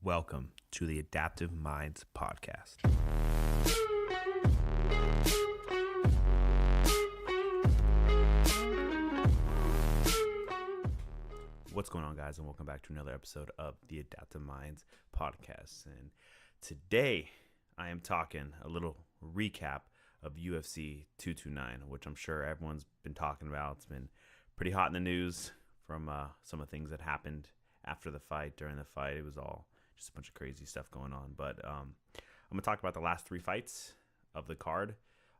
Welcome to the Adaptive Minds podcast. What's going on, guys, and welcome back to another episode of the Adaptive Minds podcast. And today I am talking a little recap of UFC 229, which I'm sure everyone's been talking about. It's been pretty hot in the news from some of the things that happened after the fight, during the fight. It was all just a bunch of crazy stuff going on. But I'm going to talk about the last three fights of the card.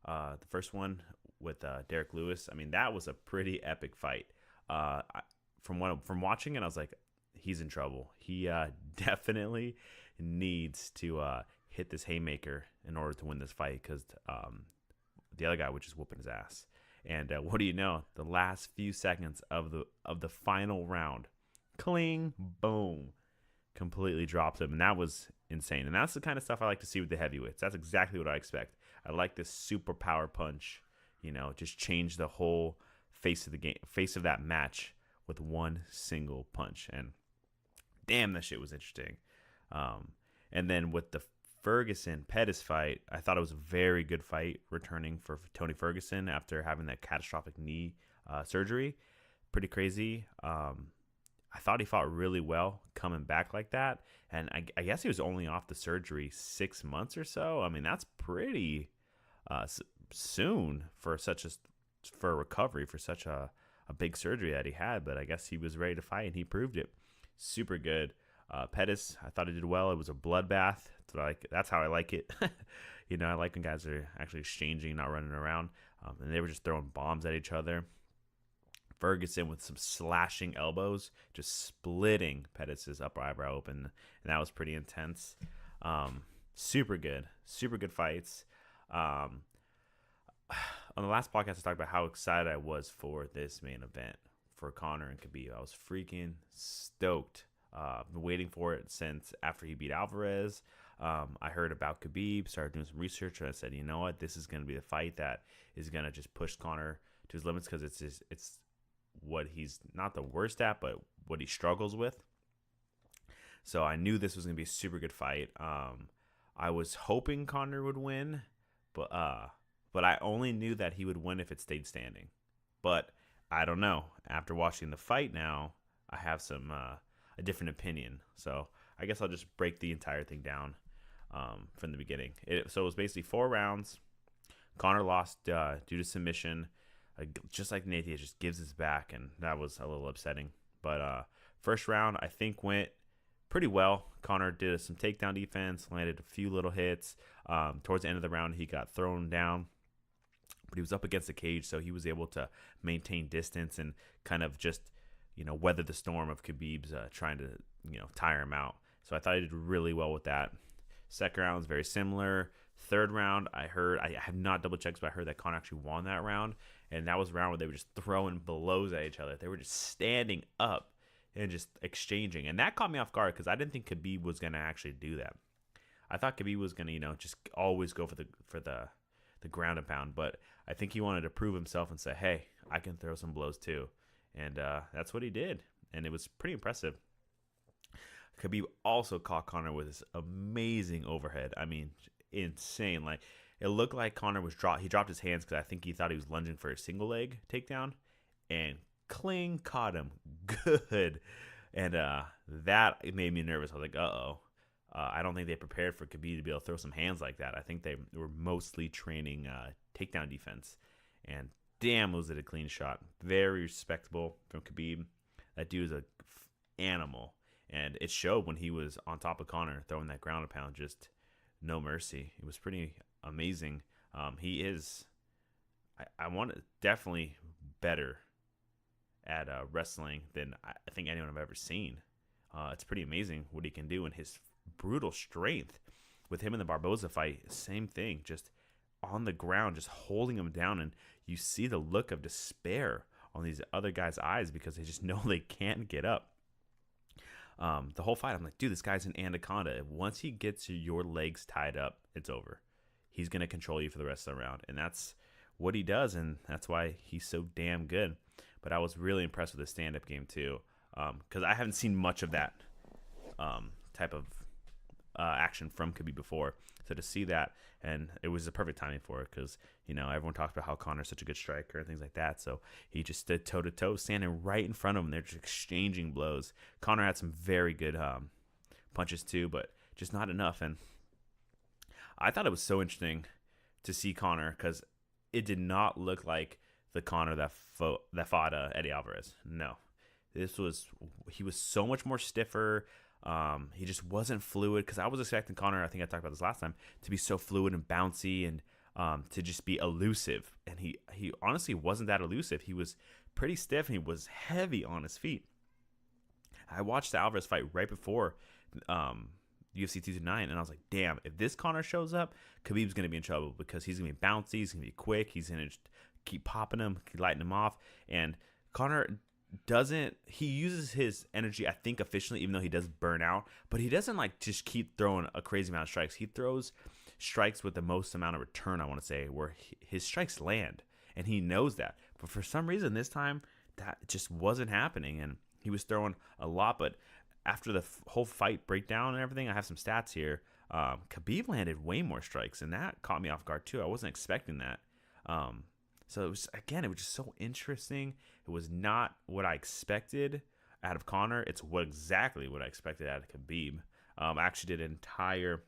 The first one with Derek Lewis. I mean, that was a pretty epic fight. From watching it, I was like, he's in trouble. He definitely needs to hit this haymaker in order to win this fight, because the other guy was just whooping his ass. And what do you know? The last few seconds of the final round, cling, boom, completely drops him. And that was insane. And that's the kind of stuff I like to see with the heavyweights. That's exactly what I expect. I like this super power punch, just change the whole face of the game, face of that match with one single punch. And damn, that shit was interesting. And then with the Ferguson-Pettis fight, I thought it was a very good fight, returning for Tony Ferguson after having that catastrophic knee surgery. Pretty crazy. I thought he fought really well coming back like that. And I guess he was only off the surgery 6 months or so. I mean, that's pretty soon for a recovery for such a big surgery that he had. But I guess he was ready to fight, and he proved it. Super good. Pettis, I thought he did well. It was a bloodbath. That's how I like it. I like when guys are actually exchanging, not running around. And they were just throwing bombs at each other. Ferguson with some slashing elbows, just splitting Pettis' upper eyebrow open. And that was pretty intense. Super good fights. On the last podcast, I talked about how excited I was for this main event for Conor and Khabib. I was freaking stoked. Been waiting for it since after he beat Alvarez. I heard about Khabib, started doing some research, and I said, you know what, this is going to be the fight that is going to just push Conor to his limits, because it's what he's not the worst at, but what he struggles with. So I knew this was going to be a super good fight. I was hoping Conor would win, but I only knew that he would win if it stayed standing. But I don't know. After watching the fight now, I have a different opinion. So I guess I'll just break the entire thing down from the beginning. So it was basically 4 rounds. Conor lost due to submission. Just like Nathan, just gives his back, and that was a little upsetting. But first round, I think, went pretty well. Conor did some takedown defense, landed a few little hits. Towards the end of the round, he got thrown down, but he was up against the cage, so he was able to maintain distance and kind of just weather the storm of Khabib's trying to tire him out. So I thought he did really well with that. Second round was very similar. Third round, I have not double checked, but I heard that Conor actually won that round. And that was a round where they were just throwing blows at each other. They were just standing up and just exchanging. And that caught me off guard, because I didn't think Khabib was going to actually do that. I thought Khabib was going to, just always go for the ground and pound. But I think he wanted to prove himself and say, hey, I can throw some blows too. And that's what he did. And it was pretty impressive. Khabib also caught Conor with this amazing overhead. I mean, insane. Like, it looked like Conor he dropped his hands, because I think he thought he was lunging for a single leg takedown, and cling caught him good. And that made me nervous. I was like, uh-oh. I don't think they prepared for Khabib to be able to throw some hands like that. I think they were mostly training takedown defense. And damn, was it a clean shot. Very respectable from Khabib. That dude is an animal. And it showed when he was on top of Conor, throwing that ground and pound, just no mercy. It was pretty amazing. He is, I want to definitely better at wrestling than I think anyone I've ever seen. It's pretty amazing what he can do, and his brutal strength with him in the Barboza fight. Same thing, just on the ground, just holding him down, and you see the look of despair on these other guys' eyes, because they just know they can't get up. The whole fight, I'm like, dude, this guy's an anaconda. Once he gets your legs tied up, it's over. He's going to control you for the rest of the round. And that's what he does, and that's why he's so damn good. But I was really impressed with his stand-up game, too, because I haven't seen much of that type of action from Khabib before. So to see that, and it was the perfect timing for it because, everyone talks about how Conor's such a good striker and things like that. So he just stood toe-to-toe, standing right in front of him. They're just exchanging blows. Conor had some very good punches too, but just not enough. And I thought it was so interesting to see Conor because it did not look like the Conor that fought Eddie Alvarez. No. He was so much more stiffer. He just wasn't fluid because I was expecting Conor, I think I talked about this last time, to be so fluid and bouncy and to just be elusive. And he honestly wasn't that elusive. He was pretty stiff and he was heavy on his feet. I watched the Alvarez fight right before UFC 229, and I was like, damn, if this Conor shows up, Khabib's going to be in trouble because he's going to be bouncy, he's going to be quick, he's going to keep popping him, keep lighting him off. And Conor he uses his energy, I think, efficiently, even though he does burn out, but he doesn't just keep throwing a crazy amount of strikes. He throws strikes with the most amount of return, I want to say, where his strikes land, and he knows that. But for some reason this time that just wasn't happening, and he was throwing a lot. But after the whole fight breakdown and everything, I have some stats here. Khabib landed way more strikes, and that caught me off guard too. I wasn't expecting that. So it was just so interesting. It was not what I expected out of Conor. It's exactly what I expected out of Khabib. I actually did an entire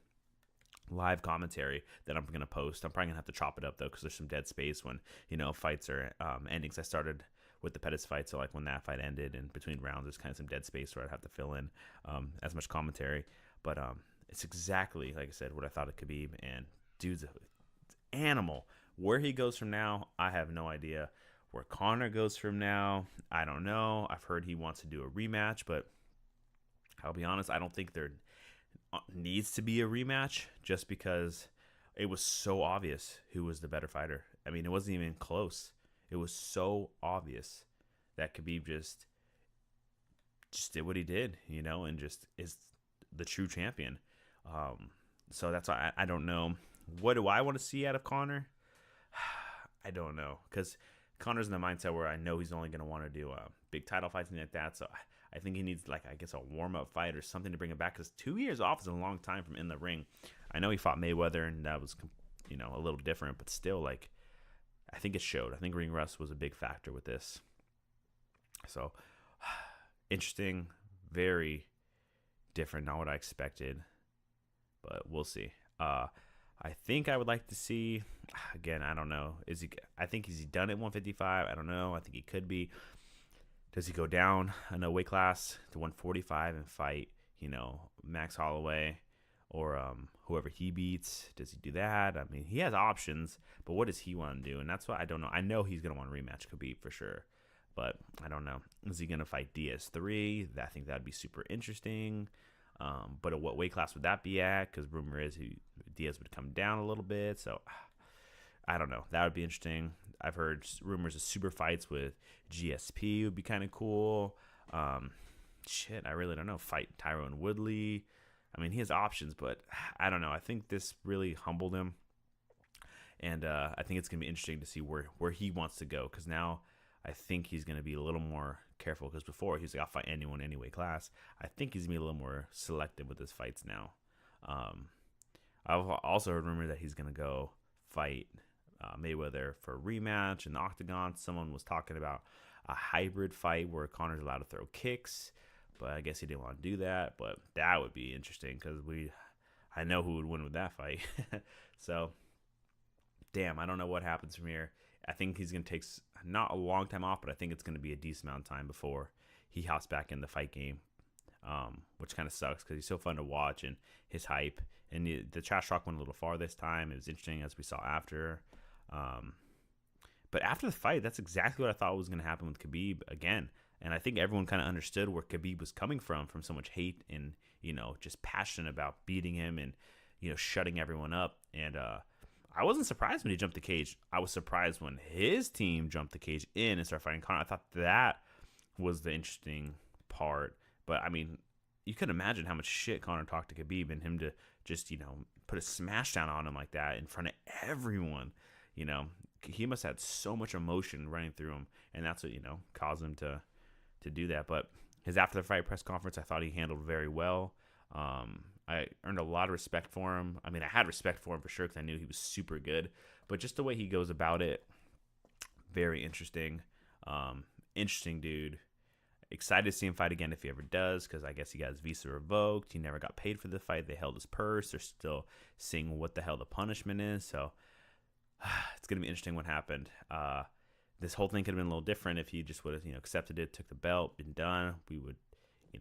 live commentary that I'm going to post. I'm probably going to have to chop it up, though, because there's some dead space when, fights are ending. So I started with the Pettis fight, so when that fight ended and between rounds, there's kind of some dead space where I'd have to fill in as much commentary. But it's exactly, like I said, what I thought of Khabib. And dude's an animal. Where he goes from now, I have no idea. Where Conor goes from now, I don't know. I've heard he wants to do a rematch, but I'll be honest, I don't think there needs to be a rematch just because it was so obvious who was the better fighter. I mean, it wasn't even close. It was so obvious that Khabib just did what he did, and just is the true champion. So that's why I don't know. What do I want to see out of Conor? I don't know, because Conor's in the mindset where I know he's only going to want to do big title fights and like that. So I think he needs a warm-up fight or something to bring him back, because 2 years off is a long time from in the ring. I know he fought Mayweather, and that was a little different, but still, I think it showed. I think ring rust was a big factor with this. So interesting, very different, not what I expected, but we'll see. I think I would like to see, again, I don't know. Is he done at 155? I don't know. I think he could be. Does he go down a weight class to 145 and fight, Max Holloway or whoever he beats? Does he do that? I mean, he has options, but what does he want to do? And that's what I don't know. I know he's going to want to rematch Khabib for sure, but I don't know. Is he going to fight DS3? I think that'd be super interesting. But at what weight class would that be at? Because rumor is Diaz would come down a little bit. So I don't know. That would be interesting. I've heard rumors of super fights with GSP would be kind of cool. I really don't know. Fight Tyrone Woodley. I mean, he has options, but I don't know. I think this really humbled him. And I think it's going to be interesting to see where he wants to go. Because now I think he's going to be a little more careful, because before he was like, I'll fight anyone, any weight class. I think he's going to be a little more selective with his fights now. I've also heard rumors that he's going to go fight Mayweather for a rematch in the octagon. Someone was talking about a hybrid fight where Conor's allowed to throw kicks, but I guess he didn't want to do that. But that would be interesting, because I know who would win with that fight. So, damn, I don't know what happens from here. I think he's going to take not a long time off, but I think it's going to be a decent amount of time before he hops back in the fight game, which kind of sucks because he's so fun to watch and his hype. And the trash talk went a little far this time. It was interesting, as we saw after. But after the fight, that's exactly what I thought was going to happen with Khabib again. And I think everyone kind of understood where Khabib was coming from so much hate and, just passionate about beating him and, shutting everyone up. And I wasn't surprised when he jumped the cage. I was surprised when his team jumped the cage in and started fighting Conor. I thought that was the interesting part. But, I mean, you can imagine how much shit Conor talked to Khabib, and him to just, put a smash down on him like that in front of everyone. He must have had so much emotion running through him, and that's what, caused him to do that. But his after the fight press conference, I thought he handled very well. I earned a lot of respect for him. I mean, I had respect for him for sure because I knew he was super good. But just the way he goes about it, very interesting. Interesting dude. Excited to see him fight again if he ever does, because I guess he got his visa revoked. He never got paid for the fight. They held his purse. They're still seeing what the hell the punishment is. So it's going to be interesting what happened. This whole thing could have been a little different if he just would have, accepted it, took the belt, been done. We would, we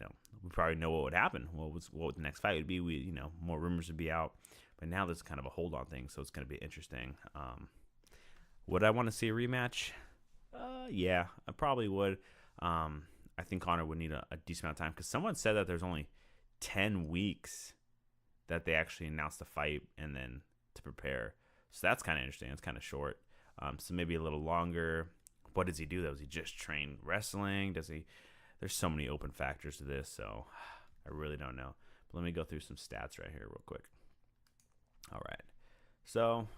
probably know what would happen. What the next fight would be. More rumors would be out. But now there's kind of a hold on thing, so it's going to be interesting. Would I want to see a rematch? Yeah, I probably would. I think Conor would need a decent amount of time because someone said that there's only 10 weeks that they actually announced the fight and then to prepare. So that's kind of interesting. It's kind of short. So maybe a little longer. What does he do though? Does he just train wrestling? There's so many open factors to this, so I really don't know. But let me go through some stats right here real quick. All right. So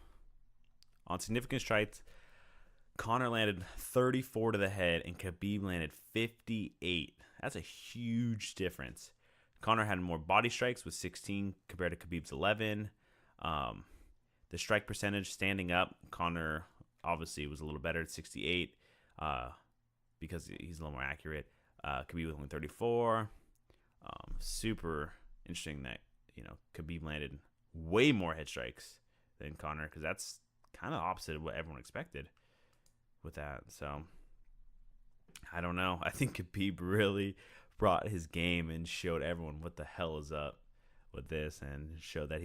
on significant strikes, Conor landed 34 to the head and Khabib landed 58. That's a huge difference. Conor had more body strikes with 16 compared to Khabib's 11. The strike percentage standing up, Conor obviously was a little better at 68 because he's a little more accurate. Khabib was only 34. Super interesting that Khabib landed way more head strikes than Conor because that's kind of opposite of what everyone expected with that. So I don't know. I think Khabib really brought his game and showed everyone what the hell is up with this, and showed that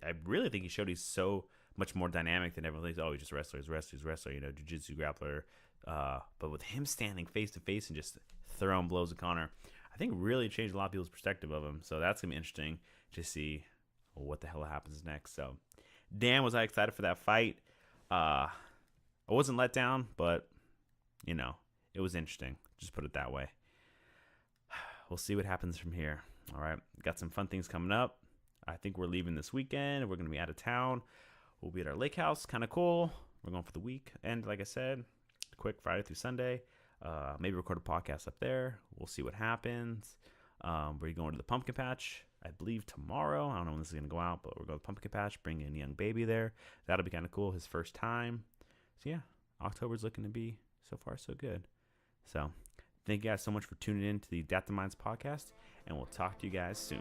I really think he showed he's so much more dynamic than everyone thinks. Oh, he's just a wrestler, jiu-jitsu grappler. But with him standing face to face and just throwing blows at Conor, I think really changed a lot of people's perspective of him. So that's gonna be interesting to see what the hell happens next. So damn, was I excited for that fight. I wasn't let down, but it was interesting. Just put it that way. We'll see what happens from here. All right, got some fun things coming up. I think we're leaving this weekend. We're going to be out of town. We'll be at our lake house. Kind of cool. We're going for the week. And like I said, quick Friday through Sunday. Maybe record a podcast up there. We'll see what happens. We're going to the pumpkin patch, I believe, tomorrow. I don't know when this is going to go out, but we're going to the pumpkin patch, bring in a young baby there. That'll be kind of cool. His first time. So yeah, October's looking to be so far so good. So thank you guys so much for tuning in to the Adapt the Minds podcast, and we'll talk to you guys soon.